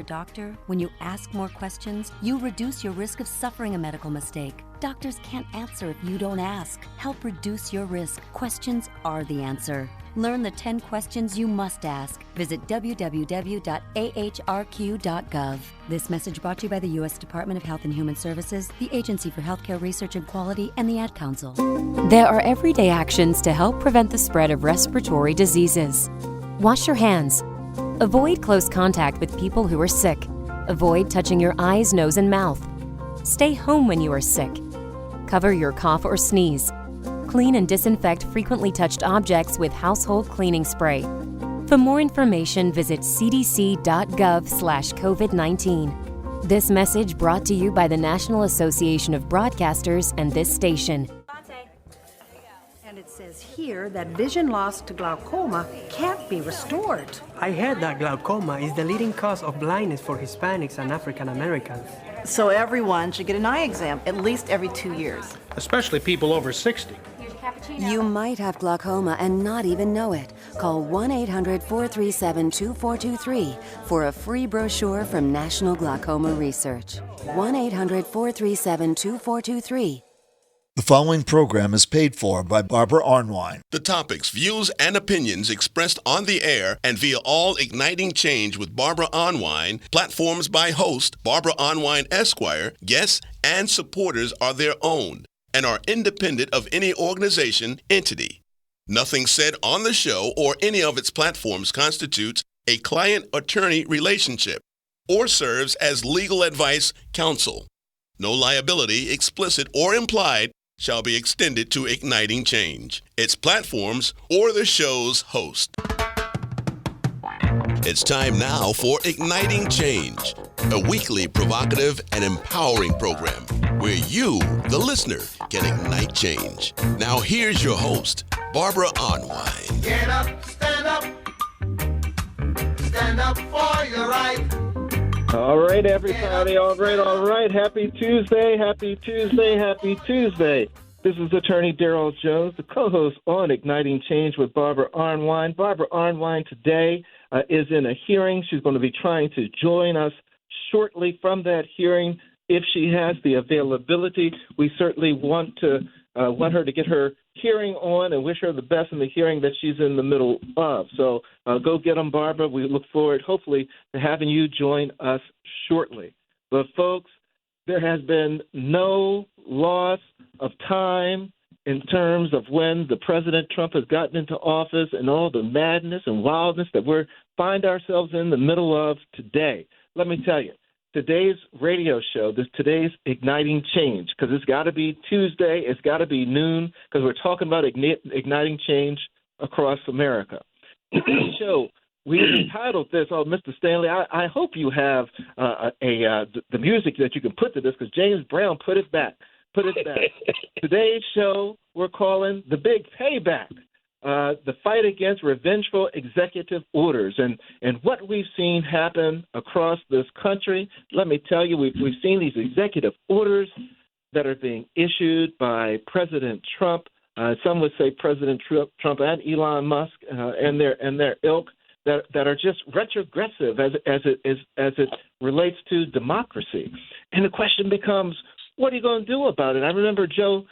doctor, when you ask more questions, you reduce your risk of suffering a medical mistake. Doctors can't answer if you don't ask. Help reduce your risk. Questions are the answer. Learn the 10 questions you must ask. Visit www.ahrq.gov. This message brought to you by the U.S. Department of Health and Human Services, the Agency for Healthcare Research and Quality, and the Ad Council. There are everyday actions to help prevent the spread of respiratory diseases. Wash your hands. Avoid close contact with people who are sick. Avoid touching your eyes, nose, and mouth. Stay home when you are sick. Cover your cough or sneeze. Clean and disinfect frequently touched objects with household cleaning spray. For more information, visit cdc.gov/COVID-19. This message brought to you by the National Association of Broadcasters and this station. And it says here that vision loss to glaucoma can't be restored. I heard that glaucoma is the leading cause of blindness for Hispanics and African Americans. So everyone should get an eye exam at least every 2 years. Especially people over 60. You might have glaucoma and not even know it. Call 1-800-437-2423 for a free brochure from National Glaucoma Research. 1-800-437-2423. The following program is paid for by Barbara Arnwine. The topics, views, and opinions expressed on the air and via All Igniting Change with Barbara Arnwine, platforms by host Barbara Arnwine Esquire, guests, and supporters are their own and are independent of any organization, entity. Nothing said on the show or any of its platforms constitutes a client-attorney relationship or serves as legal advice counsel. No liability, explicit or implied, shall be extended to Igniting Change, its platforms, or the show's host. It's time now for Igniting Change, a weekly provocative and empowering program where you, the listener, can ignite change. Now here's your host, Barbara Arnwine. Get up, stand up for your right. All right, everybody. All right. Happy Tuesday. This is Attorney Daryl Jones, the co-host on Igniting Change with Barbara Arnwine. Barbara Arnwine today is in a hearing. She's going to be trying to join us shortly from that hearing if she has the availability. We certainly want her to get her hearing on and wish her the best in the hearing that she's in the middle of. So go get them, Barbara. We look forward, hopefully, to having you join us shortly. But, folks, there has been no loss of time in terms of when the President Trump has gotten into office and all the madness and wildness that we find ourselves in the middle of today. Let me tell you, today's radio show, today's Igniting Change, because it's got to be Tuesday, it's got to be noon, because we're talking about igniting change across America. So we entitled this, Mr. Stanley, I hope you have the music that you can put to this, because James Brown put it back. Today's show we're calling The Big Payback. The fight against revengeful executive orders and what we've seen happen across this country. Let me tell you, we've seen these executive orders that are being issued by President Trump. Some would say President Trump and Elon Musk and their ilk that are just retrogressive as it relates to democracy. And the question becomes, what are you going to do about it? I remember Joe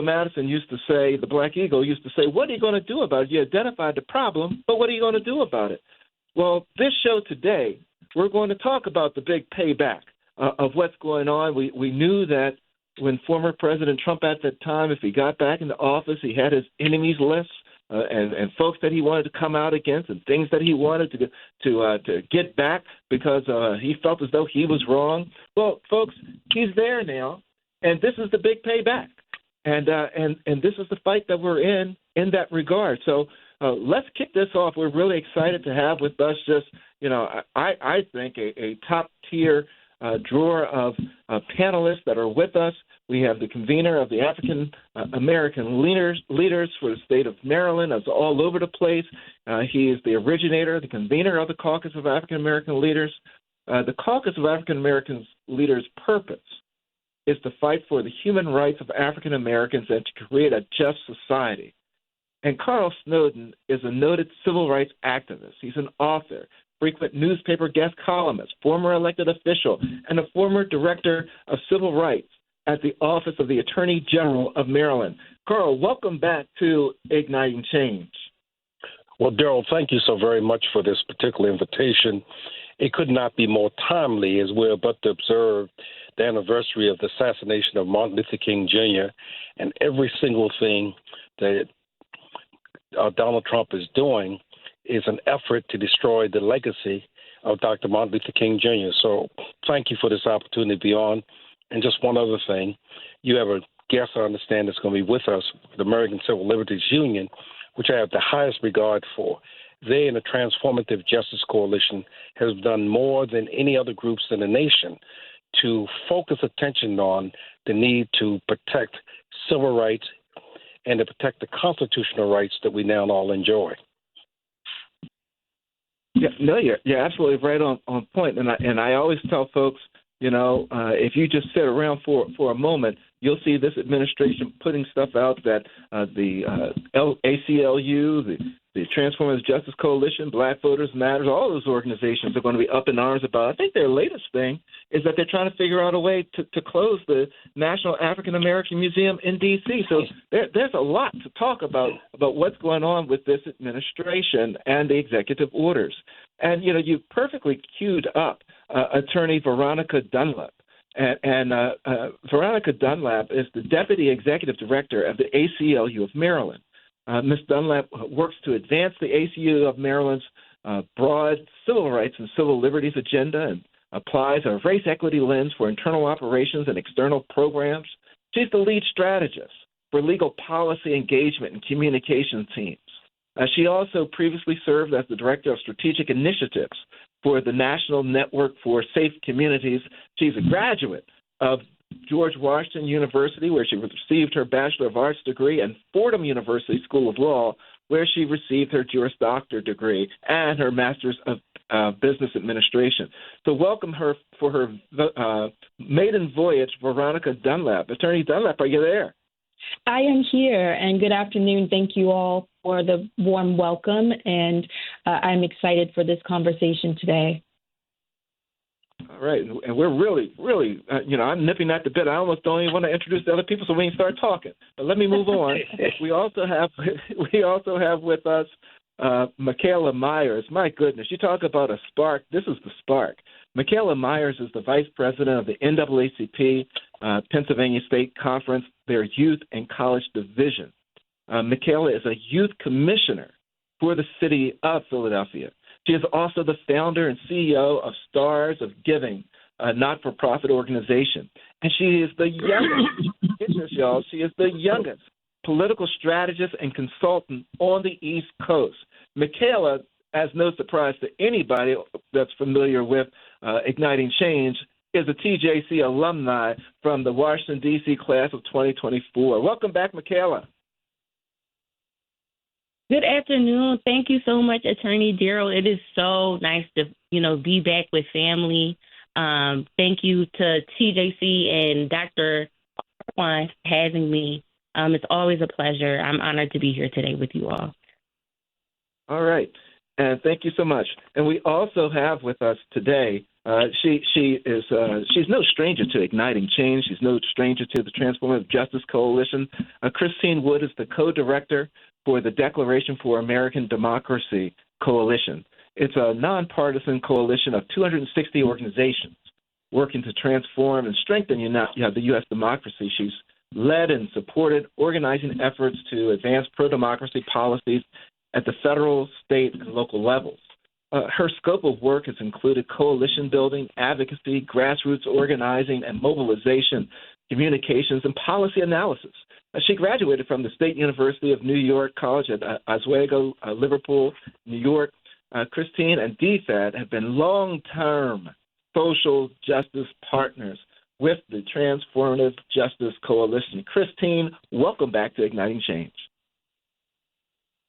Madison used to say, the Black Eagle used to say, what are you going to do about it? You identified the problem, but what are you going to do about it? Well, this show today, we're going to talk about the big payback of what's going on. We knew that when former President Trump at that time, if he got back into office, he had his enemies list and folks that he wanted to come out against and things that he wanted to get back because he felt as though he was wrong. Well, folks, he's there now. And this is the big payback, and this is the fight that we're in that regard. So let's kick this off. We're really excited to have with us I think a top-tier drawer of panelists that are with us. We have the convener of the African American leaders for the state of Maryland. That's all over the place. He is the originator, the convener of the Caucus of African American Leaders. The Caucus of African American Leaders' purpose is to fight for the human rights of African Americans and to create a just society. And Carl Snowden is a noted civil rights activist. He's an author, frequent newspaper guest columnist, former elected official, and a former director of civil rights at the Office of the Attorney General of Maryland. Carl, welcome back to Igniting Change. Well, Daryl, thank you so very much for this particular invitation. It could not be more timely as we're about to observe the anniversary of the assassination of Martin Luther King Jr. and every single thing that Donald Trump is doing is an effort to destroy the legacy of Dr. Martin Luther King Jr. So thank you for this opportunity to be on. And just one other thing, you have a guest I understand that's going to be with us, the American Civil Liberties Union, which I have the highest regard for. They and the Transformative Justice Coalition have done more than any other groups in the nation to focus attention on the need to protect civil rights and to protect the constitutional rights that we now all enjoy. Yeah, no, you're absolutely right on point. And I always tell folks, if you just sit around for a moment, you'll see this administration putting stuff out that the ACLU, the Transformative Justice Coalition, Black Voters Matters, all those organizations are going to be up in arms about. I think their latest thing is that they're trying to figure out a way to close the National African American Museum in D.C. So there's a lot to talk about what's going on with this administration and the executive orders. And, you perfectly queued up Attorney Veronica Dunlap. And Veronica Dunlap is the Deputy Executive Director of the ACLU of Maryland. Ms. Dunlap works to advance the ACLU of Maryland's broad civil rights and civil liberties agenda and applies a race equity lens for internal operations and external programs. She's the lead strategist for legal policy engagement and communication teams. She also previously served as the Director of Strategic Initiatives for the National Network for Safe Communities. She's a graduate of George Washington University, where she received her Bachelor of Arts degree, and Fordham University School of Law, where she received her Juris Doctor degree and her Master's of Business Administration. So welcome her for her maiden voyage, Veronica Dunlap. Attorney Dunlap, are you there? I am here, and good afternoon. Thank you all for the warm welcome, and I'm excited for this conversation today. All right, and we're really, I'm nipping at the bit. I almost don't even want to introduce the other people, so we can start talking. But let me move on. We also have with us Maykala Myers. My goodness, you talk about a spark. This is the spark. Maykala Myers is the Vice President of the NAACP Pennsylvania State Conference, their Youth and College Division. Maykala is a Youth Commissioner for the City of Philadelphia. She is also the founder and CEO of Stars of Giving, a not-for-profit organization. And she is the youngest, get this, y'all, she is the youngest political strategist and consultant on the East Coast. Maykala, as no surprise to anybody that's familiar with Igniting Change, is a TJC alumni from the Washington, D.C. class of 2024. Welcome back, Maykala. Good afternoon. Thank you so much, Attorney Daryl. It is so nice to, be back with family. Thank you to TJC and Dr. Arnwine for having me. It's always a pleasure. I'm honored to be here today with you all. All right. And thank you so much. And we also have with us today, she's no stranger to Igniting Change. She's no stranger to the Transformative Justice Coalition. Christine Wood is the co-director for the Declaration for American Democracy Coalition. It's a nonpartisan coalition of 260 organizations working to transform and strengthen the U.S. democracy. She's led and supported organizing efforts to advance pro-democracy policies at the federal, state, and local levels. Her scope of work has included coalition building, advocacy, grassroots organizing, and mobilization, communications, and policy analysis. She graduated from the State University of New York College at Oswego, Liverpool, New York. Christine and DFAD have been long-term social justice partners with the Transformative Justice Coalition. Christine, welcome back to Igniting Change.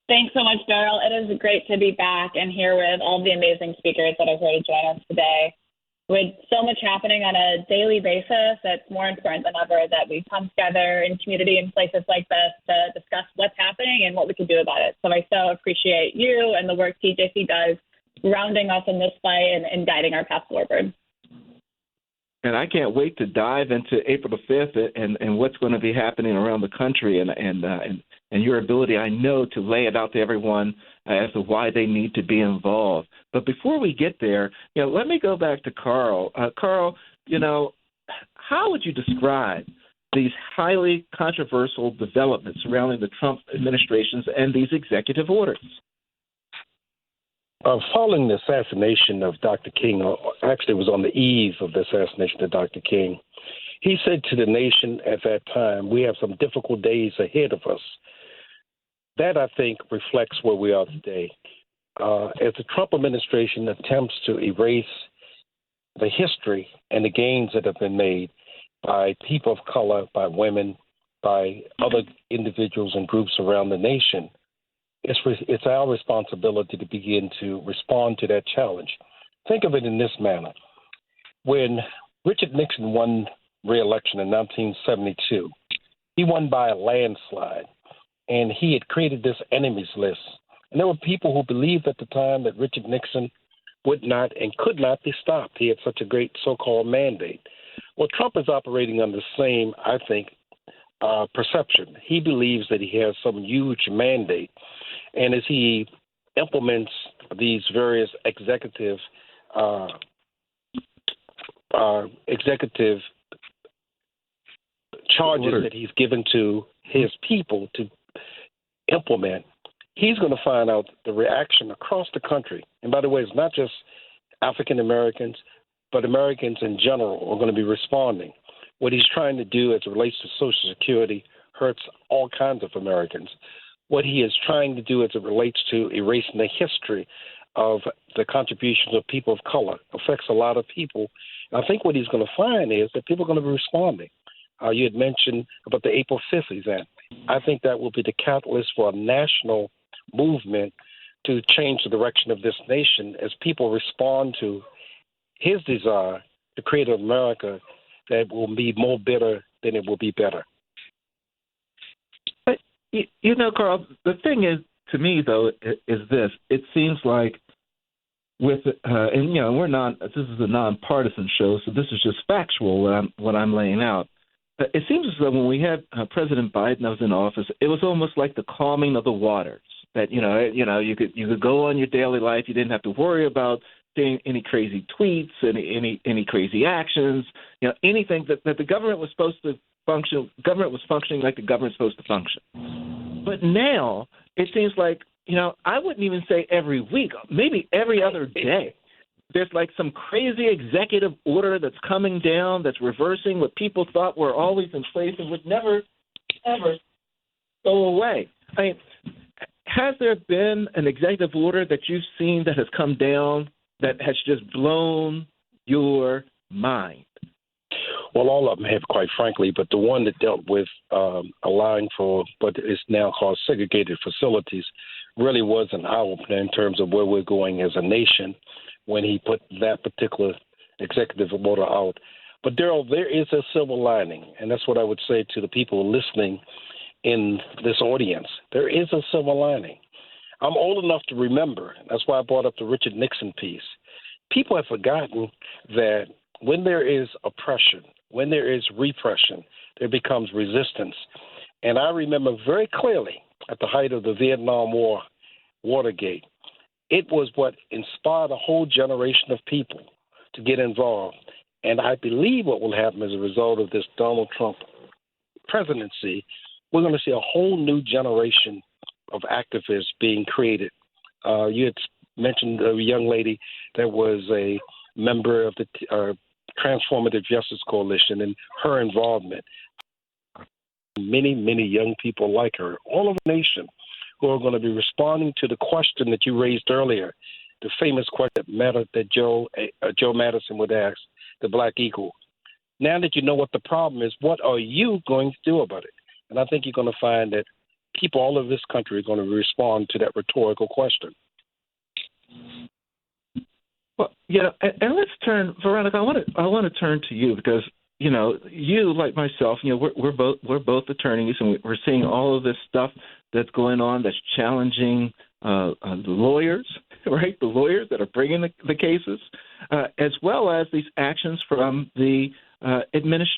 Thanks so much, Daryl. It is great to be back and here with all the amazing speakers that are here to join us today. with so much happening on a daily basis, it's more important than ever that we come together in community in places like this to discuss what's happening and what we can do about it. So I so appreciate you and the work TJC does rounding us in this fight and guiding our path forward. And I can't wait to dive into April the 5th and what's going to be happening around the country and your ability, I know, to lay it out to everyone as to why they need to be involved. But before we get there, let me go back to Carl. Carl, how would you describe these highly controversial developments surrounding the Trump administrations and these executive orders? Following the assassination of Dr. King, actually it was on the eve of the assassination of Dr. King, he said to the nation at that time, we have some difficult days ahead of us. That, I think, reflects where we are today. As the Trump administration attempts to erase the history and the gains that have been made by people of color, by women, by other individuals and groups around the nation, it's our responsibility to begin to respond to that challenge. Think of it in this manner. When Richard Nixon won re-election in 1972, he won by a landslide, and he had created this enemies list. And there were people who believed at the time that Richard Nixon would not and could not be stopped. He had such a great so-called mandate. Well, Trump is operating on the same, I think, perception. He believes that he has some huge mandate. And as he implements these various executive charges that he's given to his people to implement, he's going to find out the reaction across the country. And by the way, it's not just African Americans, but Americans in general are going to be responding. What he's trying to do as it relates to Social Security hurts all kinds of Americans. What he is trying to do as it relates to erasing the history of the contributions of people of color affects a lot of people. And I think what he's going to find is that people are going to be responding. You had mentioned about the April 5th event. I think that will be the catalyst for a national movement to change the direction of this nation as people respond to his desire to create an America that will be more bitter than it will be better. But, Carl, the thing is, to me, though, is this. It seems like with, we're not, this is a nonpartisan show, so this is just factual what I'm laying out. It seems as though when we had President Biden that was in office, it was almost like the calming of the waters. That you could go on your daily life. You didn't have to worry about seeing any crazy tweets, any crazy actions. Anything that the government was supposed to function. Government was functioning like the government's supposed to function. But now it seems like I wouldn't even say every week, maybe every other day. There's like some crazy executive order that's coming down that's reversing what people thought were always in place and would never, ever go away. I mean, has there been an executive order that you've seen that has come down that has just blown your mind? Well, all of them have, quite frankly, but the one that dealt with allowing for what is now called segregated facilities really was an eye-opener in terms of where we're going as a nation when he put that particular executive order out. But, Daryl, there is a silver lining, and that's what I would say to the people listening in this audience. There is a silver lining. I'm old enough to remember. That's why I brought up the Richard Nixon piece. People have forgotten that when there is oppression, when there is repression, there becomes resistance. And I remember very clearly at the height of the Vietnam War, Watergate, it was what inspired a whole generation of people to get involved. And I believe what will happen as a result of this Donald Trump presidency, we're going to see a whole new generation of activists being created. You had mentioned a young lady that was a member of the Transformative Justice Coalition and her involvement. Many, many young people like her, all over the nation, who are going to be responding to the question that you raised earlier, the famous question that Joe Madison would ask, the Black Eagle. Now that you know what the problem is, what are you going to do about it? And I think you're going to find that people all over this country are going to respond to that rhetorical question. Well, and let's turn, Veronica. I want to turn to you because you like myself. We're both attorneys, and we're seeing all of this stuff that's going on that's challenging the lawyers, right? The lawyers that are bringing the cases, as well as these actions from the administration.